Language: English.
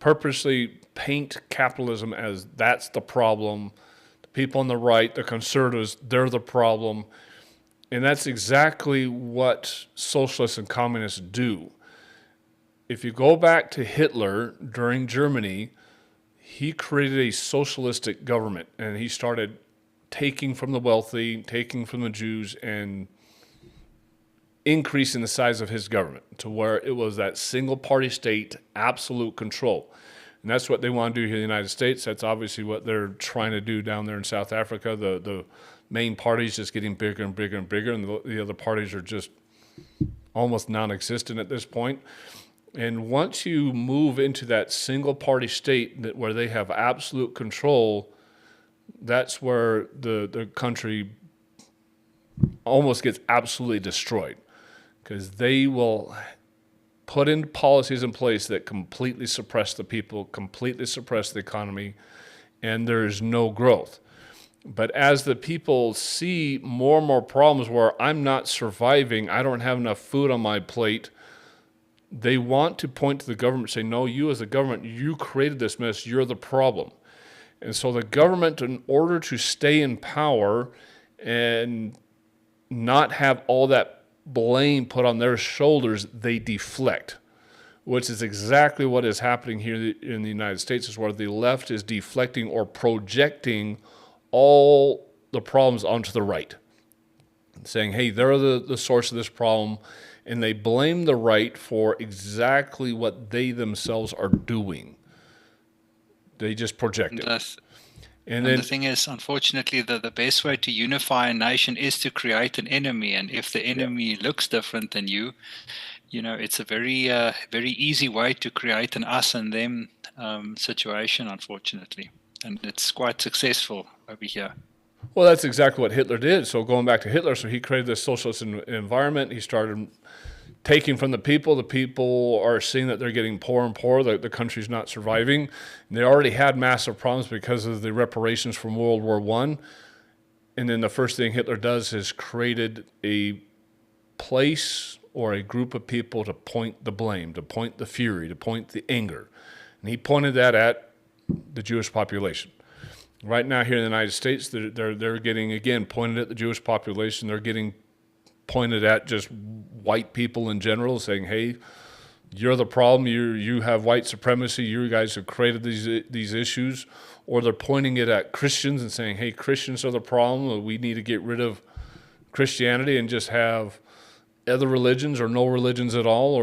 purposely paint capitalism as that's the problem. The people on the right, the conservatives, they're the problem. And that's exactly what socialists and communists do. If you go back to Hitler during Germany, he created a socialistic government, and he started taking from the wealthy, taking from the Jews, and increasing the size of his government to where it was that single party state, absolute control. And that's what they want to do here in the United States. That's obviously what they're trying to do down there in South Africa. The main party's just getting bigger and bigger and bigger, and the other parties are just almost non-existent at this point. And once you move into that single party state where they have absolute control, that's where the country almost gets absolutely destroyed, because they will put in policies in place that completely suppress the people, completely suppress the economy, and there's no growth. But as the people see more and more problems where I'm not surviving, I don't have enough food on my plate, they want to point to the government and say, no, you as the government, you created this mess, you're the problem. And so the government, in order to stay in power and not have all that blame put on their shoulders, they deflect, which is exactly what is happening here in the United States, is where the left is deflecting or projecting all the problems onto the right, saying, hey, they're the source of this problem, and they blame the right for exactly what they themselves are doing. They just project it. And the thing is, unfortunately, the best way to unify a nation is to create an enemy. And if the enemy looks different than you, it's a very easy way to create an us and them situation, unfortunately. And it's quite successful over here. Well, that's exactly what Hitler did. So going back to Hitler, so he created this socialist environment. He started taking from the people. The people are seeing that they're getting poorer and poorer. The country's not surviving. And they already had massive problems because of the reparations from World War I. And then the first thing Hitler does is created a place or a group of people to point the blame, to point the fury, to point the anger. And he pointed that at the Jewish population. Right now here in the United States, they're getting, again, pointed at the Jewish population. They're getting pointed at just white people in general, saying, hey, you're the problem. You have white supremacy. You guys have created these issues. Or they're pointing it at Christians and saying, hey, Christians are the problem. We need to get rid of Christianity and just have other religions or no religions at all, or